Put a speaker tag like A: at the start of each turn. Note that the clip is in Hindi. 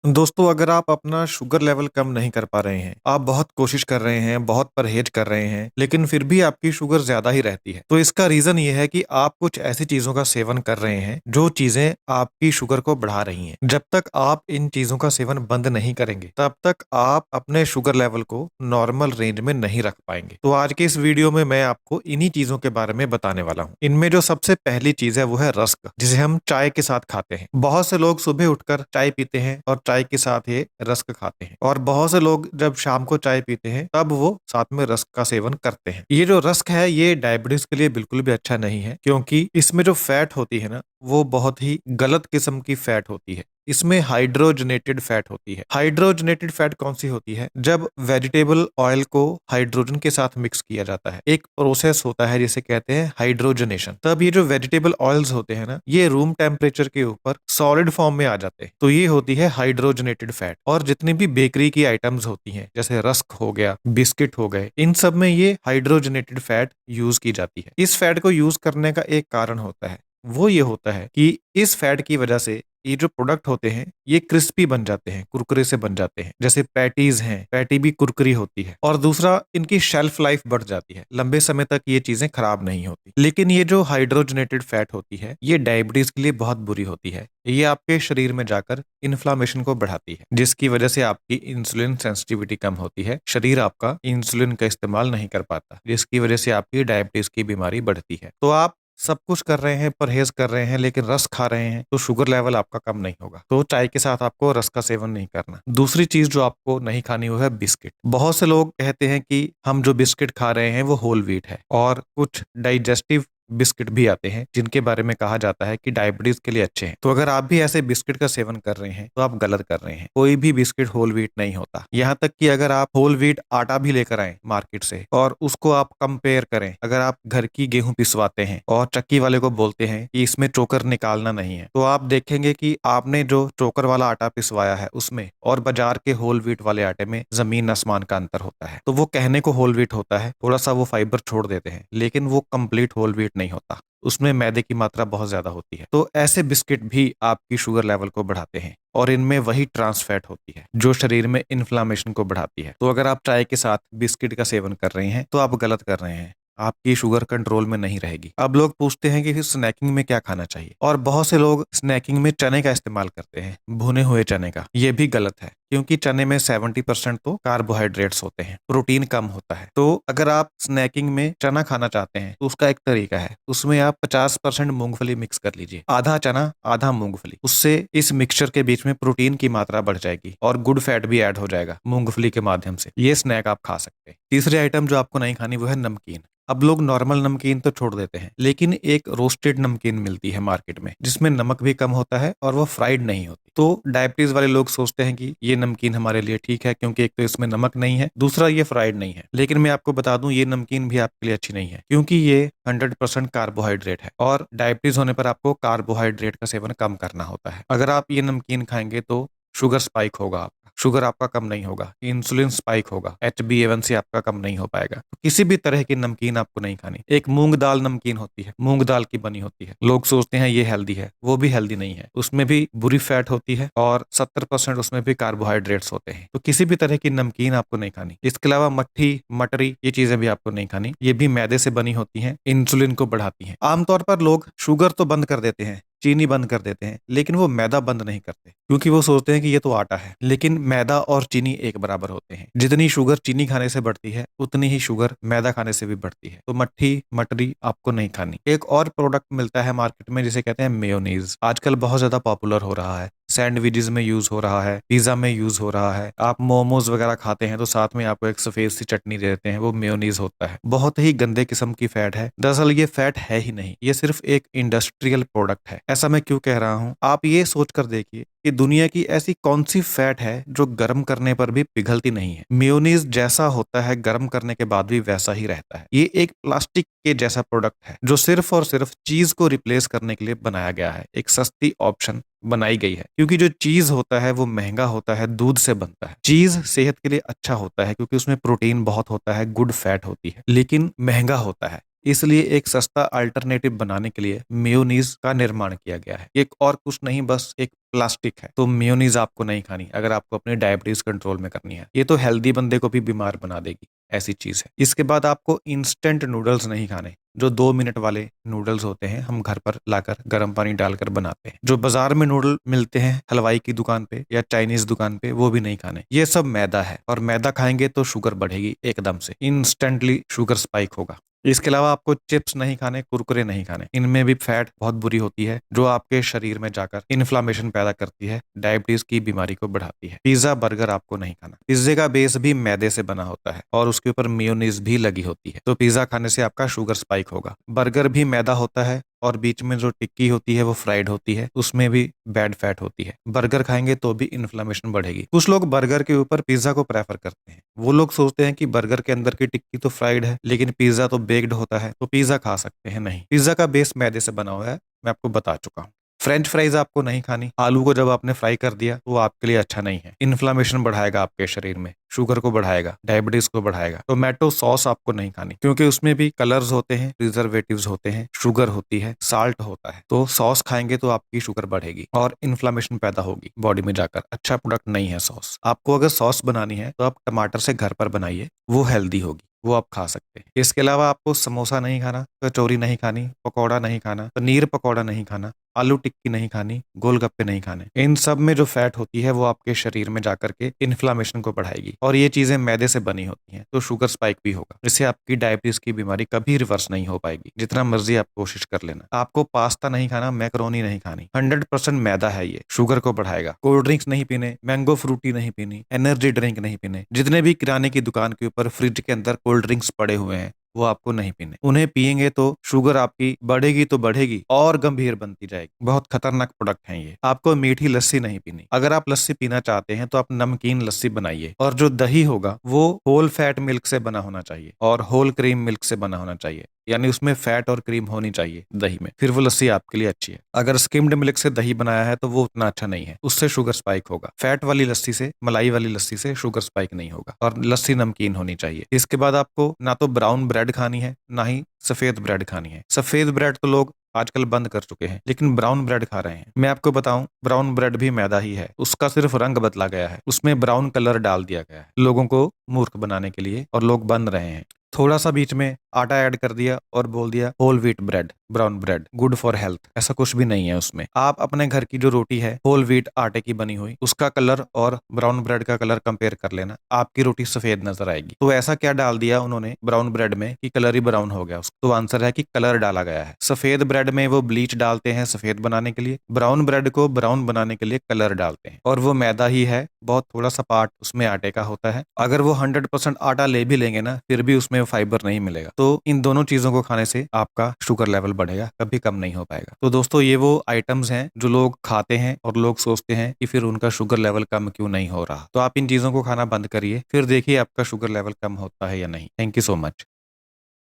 A: दोस्तों, अगर आप अपना शुगर लेवल कम नहीं कर पा रहे हैं, आप बहुत कोशिश कर रहे हैं, बहुत परहेज कर रहे हैं, लेकिन फिर भी आपकी शुगर ज़्यादा ही रहती है, तो इसका रीज़न ये है कि आप कुछ ऐसी चीज़ों का सेवन कर रहे हैं, जो चीज़ें आपकी शुगर को बढ़ा रही हैं। जब तक आप इन चीज़ों का सेवन बंद नहीं करेंगे, तब तक आप अपने शुगर लेवल को नॉर्मल रेंज में नहीं रख पाएंगे। तो आज के इस वीडियो में मैं आपको इन्हीं चीज़ों के बारे में बताने वाला हूँ। इनमें जो सबसे पहली चीज़ है, वो है रस्क, जिसे हम चाय के साथ खाते हैं। बहुत से लोग सुबह उठकर चाय पीते हैं और चाय के साथ ये रस्क खाते हैं, और बहुत से लोग जब शाम को चाय पीते हैं तब वो साथ में रस्क का सेवन करते हैं। ये जो रस्क है, ये डायबिटीज के लिए बिल्कुल भी अच्छा नहीं है, क्योंकि इसमें जो फैट होती है ना, वो बहुत ही गलत किस्म की फैट होती है। इसमें हाइड्रोजनेटेड फैट होती है। हाइड्रोजनेटेड फैट कौन सी होती है? जब वेजिटेबल ऑयल को हाइड्रोजन के साथ मिक्स किया जाता है, एक प्रोसेस होता है जिसे कहते हैं हाइड्रोजनेशन, तब ये जो वेजिटेबल ऑयल्स होते हैं ना, ये रूम टेम्परेचर के ऊपर सॉलिड फॉर्म में आ जाते हैं। तो ये होती है हाइड्रोजनेटेड फैट। और जितनी भी बेकरी की आइटम्स होती हैं, जैसे रस्क हो गया, बिस्किट हो गए, इन सब में ये हाइड्रोजनेटेड फैट यूज की जाती है। इस फैट को यूज करने का एक कारण होता है, वो ये होता है कि इस फैट की वजह से ये जो प्रोडक्ट होते हैं, ये क्रिस्पी बन जाते हैं, कुरकुरे से बन जाते हैं। जैसे पैटीज हैं, पैटी भी कुरकुरी होती है। और दूसरा, इनकी शेल्फ लाइफ बढ़ जाती है, लंबे समय तक ये चीजें खराब नहीं होती। लेकिन ये जो हाइड्रोजनेटेड फैट होती है, ये डायबिटीज के लिए बहुत बुरी होती है। ये आपके शरीर में जाकर इन्फ्लामेशन को बढ़ाती है, जिसकी वजह से आपकी इंसुलिन सेंसिटिविटी कम होती है। शरीर आपका इंसुलिन का इस्तेमाल नहीं कर पाता, जिसकी वजह से आपकी डायबिटीज की बीमारी बढ़ती है। तो आप सब कुछ कर रहे हैं, परहेज कर रहे हैं, लेकिन रस खा रहे हैं, तो शुगर लेवल आपका कम नहीं होगा। तो चाय के साथ आपको रस का सेवन नहीं करना। दूसरी चीज जो आपको नहीं खानी, वो है बिस्किट। बहुत से लोग कहते हैं कि हम जो बिस्किट खा रहे हैं वो होल व्हीट है, और कुछ डाइजेस्टिव बिस्किट भी आते हैं जिनके बारे में कहा जाता है कि डायबिटीज के लिए अच्छे हैं। तो अगर आप भी ऐसे बिस्किट का सेवन कर रहे हैं, तो आप गलत कर रहे हैं। कोई भी बिस्किट होल व्हीट नहीं होता। यहाँ तक कि अगर आप होल व्हीट आटा भी लेकर आए मार्केट से और उसको आप कंपेयर करें, अगर आप घर की गेहूं पिसवाते हैं और चक्की वाले को बोलते हैं कि इसमें चोकर निकालना नहीं है, तो आप देखेंगे कि आपने जो चोकर वाला आटा पिसवाया है उसमें और बाजार के होल व्हीट वाले आटे में जमीन आसमान का अंतर होता है। तो वो कहने को होल व्हीट होता है, थोड़ा सा वो फाइबर छोड़ देते हैं, लेकिन वो कंप्लीट होल व्हीट नहीं होता। उसमें मैदे की मात्रा बहुत ज्यादा होती है। तो ऐसे बिस्किट भी आपकी शुगर लेवल को बढ़ाते हैं, और इनमें वही ट्रांस फैट होती है जो शरीर में इन्फ्लामेशन को बढ़ाती है। तो अगर आप चाय के साथ बिस्किट का सेवन कर रहे हैं, तो आप गलत कर रहे हैं। आपकी शुगर कंट्रोल में नहीं रहेगी। अब लोग पूछते हैं कि फिर स्नैकिंग में क्या खाना चाहिए, और बहुत से लोग स्नैकिंग में चने का इस्तेमाल करते हैं, भुने हुए चने का। ये भी गलत है, क्योंकि चने में 70% तो कार्बोहाइड्रेट्स होते हैं, प्रोटीन कम होता है। तो अगर आप स्नैकिंग में चना खाना चाहते हैं, तो उसका एक तरीका है, उसमें आप 50% मूंगफली मिक्स कर लीजिए, आधा चना आधा मूंगफली। उससे इस मिक्सचर के बीच में प्रोटीन की मात्रा बढ़ जाएगी और गुड फैट भी ऐड हो जाएगा मूंगफली के माध्यम से। ये स्नैक आप खा सकते हैं। तीसरी आइटम जो आपको नहीं खानी, वो है नमकीन। अब लोग नॉर्मल नमकीन तो छोड़ देते हैं, लेकिन एक रोस्टेड नमकीन मिलती है मार्केट में, जिसमें नमक भी कम होता है और वो फ्राइड नहीं होती। तो डायबिटीज वाले लोग सोचते हैं कि ये नमकीन हमारे लिए ठीक है, क्योंकि एक तो इसमें नमक नहीं है, दूसरा ये फ्राइड नहीं है। लेकिन मैं आपको बता दूं, ये नमकीन भी आपके लिए अच्छी नहीं है, क्योंकि ये 100% कार्बोहाइड्रेट है, और डायबिटीज होने पर आपको कार्बोहाइड्रेट का सेवन कम करना होता है। अगर आप ये नमकीन खाएंगे तो शुगर स्पाइक होगा, आपका शुगर आपका कम नहीं होगा, इंसुलिन स्पाइक होगा, HbA1c आपका कम नहीं हो पाएगा। तो किसी भी तरह की नमकीन आपको नहीं खानी। एक मूंग दाल नमकीन होती है, मूंग दाल की बनी होती है, लोग सोचते हैं ये हेल्दी है, वो भी हेल्दी नहीं है। उसमें भी बुरी फैट होती है और 70% उसमें भी कार्बोहाइड्रेट्स होते हैं। तो किसी भी तरह की नमकीन आपको नहीं खानी। इसके अलावा मट्ठी, मटरी, ये चीजें भी आपको नहीं खानी। ये भी मैदे से बनी होती हैं, इंसुलिन को बढ़ाती हैं। आमतौर पर लोग शुगर तो बंद कर देते हैं, चीनी बंद कर देते हैं, लेकिन वो मैदा बंद नहीं करते, क्योंकि वो सोचते हैं कि ये तो आटा है। लेकिन मैदा और चीनी एक बराबर होते हैं। जितनी शुगर चीनी खाने से बढ़ती है, उतनी ही शुगर मैदा खाने से भी बढ़ती है। तो मट्ठी, मटरी आपको नहीं खानी। एक और प्रोडक्ट मिलता है मार्केट में, जिसे कहते हैं मेयोनीज। आजकल बहुत ज्यादा पॉपुलर हो रहा है, सैंडविचेस में यूज हो रहा है, पिज्जा में यूज हो रहा है। आप मोमोज वगैरह खाते हैं तो साथ में आपको एक सफेद सी चटनी दे देते हैं, वो मेयोनीज होता है। बहुत ही गंदे किस्म की फैट है। दरअसल ये फैट है ही नहीं, ये सिर्फ एक इंडस्ट्रियल प्रोडक्ट है। ऐसा मैं क्यों कह रहा हूँ, आप ये सोच कर देखिए कि दुनिया की ऐसी कौन सी फैट है जो गर्म करने पर भी पिघलती नहीं है। मेयोनीज जैसा होता है, गर्म करने के बाद भी वैसा ही रहता है। ये एक प्लास्टिक के जैसा प्रोडक्ट है, जो सिर्फ और सिर्फ चीज को रिप्लेस करने के लिए बनाया गया है। एक सस्ती ऑप्शन बनाई गई है, क्योंकि जो चीज होता है वो महंगा होता है, दूध से बनता है। चीज सेहत के लिए अच्छा होता है, क्योंकि उसमें प्रोटीन बहुत होता है, गुड फैट होती है, लेकिन महंगा होता है। इसलिए एक सस्ता अल्टरनेटिव बनाने के लिए मेयोनीज का निर्माण किया गया है। एक और कुछ नहीं, बस एक प्लास्टिक है। तो मेयोनीज आपको नहीं खानी अगर आपको अपनी डायबिटीज कंट्रोल में करनी है। ये तो हेल्दी बंदे को भी बीमार बना देगी, ऐसी चीज है। इसके बाद आपको इंस्टेंट नूडल्स नहीं खाने। जो 2 मिनट वाले नूडल्स होते हैं हम घर पर लाकर गर्म पानी डालकर बनाते हैं। जो बाजार में नूडल मिलते हैं हलवाई की दुकान पे या चाइनीज दुकान पे, वो भी नहीं खाने। ये सब मैदा है और मैदा खाएंगे तो शुगर बढ़ेगी एकदम से, इंस्टेंटली शुगर स्पाइक होगा। इसके अलावा आपको चिप्स नहीं खाने, कुरकुरे नहीं खाने। इनमें भी फैट बहुत बुरी होती है जो आपके शरीर में जाकर इन्फ्लामेशन पैदा करती है, डायबिटीज की बीमारी को बढ़ाती है। पिज्जा बर्गर आपको नहीं खाना। पिज्जे का बेस भी मैदे से बना होता है और उसके ऊपर मेयोनीज भी लगी होती है, तो पिज्जा खाने से आपका शुगर स्पाइक होगा। बर्गर भी मैदा होता है और बीच में जो टिक्की होती है वो फ्राइड होती है, उसमें भी बैड फैट होती है। बर्गर खाएंगे तो भी इन्फ्लेमेशन बढ़ेगी। कुछ लोग बर्गर के ऊपर पिज्जा को प्रेफर करते हैं। वो लोग सोचते हैं कि बर्गर के अंदर की टिक्की तो फ्राइड है लेकिन पिज्जा तो बेक्ड होता है, तो पिज्जा खा सकते हैं। नहीं, पिज्जा का बेस मैदे से बना हुआ है, मैं आपको बता चुका हूँ। फ्रेंच फ्राइज आपको नहीं खानी। आलू को जब आपने फ्राई कर दिया तो वो आपके लिए अच्छा नहीं है, इन्फ्लामेशन बढ़ाएगा आपके शरीर में, शुगर को बढ़ाएगा, डायबिटीज को बढ़ाएगा। टोमेटो सॉस आपको नहीं खानी क्योंकि उसमें भी कलर्स होते हैं, प्रिजर्वेटिव्स होते हैं, शुगर होती है, साल्ट होता है। तो सॉस खाएंगे तो आपकी शुगर बढ़ेगी और इन्फ्लामेशन पैदा होगी बॉडी में जाकर। अच्छा प्रोडक्ट नहीं है सॉस। आपको अगर सॉस बनानी है तो आप टमाटर से घर पर बनाइए, वो हेल्दी होगी, वो आप खा सकते हैं। इसके अलावा आपको समोसा नहीं खाना, कचौरी नहीं खानी, पकौड़ा नहीं खाना, पनीर पकौड़ा नहीं खाना, आलू टिक्की नहीं खानी, गोलगप्पे नहीं खाने। इन सब में जो फैट होती है वो आपके शरीर में जाकर के इन्फ्लामेशन को बढ़ाएगी और ये चीजें मैदे से बनी होती हैं, तो शुगर स्पाइक भी होगा। इससे आपकी डायबिटीज की बीमारी कभी रिवर्स नहीं हो पाएगी, जितना मर्जी आप कोशिश कर लेना। आपको पास्ता नहीं खाना, मैकरोनी नहीं खानी। 100% मैदा है, ये शुगर को बढ़ाएगा। कोल्ड ड्रिंक्स नहीं पीने, मैंगो फ्रूटी नहीं पीनी, एनर्जी ड्रिंक नहीं पीने। जितने भी किराने की दुकान के ऊपर फ्रिज के अंदर कोल्ड ड्रिंक्स पड़े हुए हैं वो आपको नहीं पीने। उन्हें पिएंगे तो शुगर आपकी बढ़ेगी तो बढ़ेगी और गंभीर बनती जाएगी। बहुत खतरनाक प्रोडक्ट है ये। आपको मीठी लस्सी नहीं पीनी। अगर आप लस्सी पीना चाहते हैं तो आप नमकीन लस्सी बनाइए और जो दही होगा वो होल फैट मिल्क से बना होना चाहिए और होल क्रीम मिल्क से बना होना चाहिए, यानी उसमें फैट और क्रीम होनी चाहिए दही में, फिर वो लस्सी आपके लिए अच्छी है। अगर स्किम्ड मिल्क से दही बनाया है तो वो उतना अच्छा नहीं है, उससे शुगर स्पाइक होगा। फैट वाली लस्सी से, मलाई वाली लस्सी से शुगर स्पाइक नहीं होगा और लस्सी नमकीन होनी चाहिए। इसके बाद आपको ना तो ब्राउन ब्रेड खानी है ना ही सफेद ब्रेड खानी है। सफेद ब्रेड तो लोग आजकल बंद कर चुके हैं लेकिन ब्राउन ब्रेड खा रहे हैं। मैं आपको बताऊं, ब्राउन ब्रेड भी मैदा ही है, उसका सिर्फ रंग बदला गया है, उसमें ब्राउन कलर डाल दिया गया है लोगों को मूर्ख बनाने के लिए और लोग बन रहे हैं। थोड़ा सा बीच में आटा ऐड कर दिया और बोल दिया whole wheat bread, brown bread good for health. ऐसा कुछ भी नहीं है उसमें। आप अपने घर की जो रोटी है होल व्हीट आटे की बनी हुई, उसका कलर और ब्राउन ब्रेड का कलर कंपेयर कर लेना, आपकी रोटी सफेद नजर आएगी। तो ऐसा क्या डाल दिया उन्होंने ब्राउन ब्रेड में कि कलर ही ब्राउन हो गया उसका? तो आंसर है कि कलर डाला गया है। सफेद ब्रेड में वो ब्लीच डालते हैं सफेद बनाने के लिए, ब्राउन ब्रेड को ब्राउन बनाने के लिए कलर डालते हैं और वो मैदा ही है, बहुत थोड़ा सा पार्ट उसमें आटे का होता है। अगर वो 100% आटा ले भी लेंगे ना फिर भी उसमें फाइबर नहीं मिलेगा। तो इन दोनों चीजों को खाने से आपका शुगर लेवल बढ़ेगा, कभी कम नहीं हो पाएगा। तो दोस्तों ये वो आइटम्स हैं जो लोग खाते हैं और लोग सोचते हैं कि फिर उनका शुगर लेवल कम क्यों नहीं हो रहा। तो आप इन चीजों को खाना बंद करिए, फिर देखिए आपका शुगर लेवल कम होता है या नहीं। Thank you so much.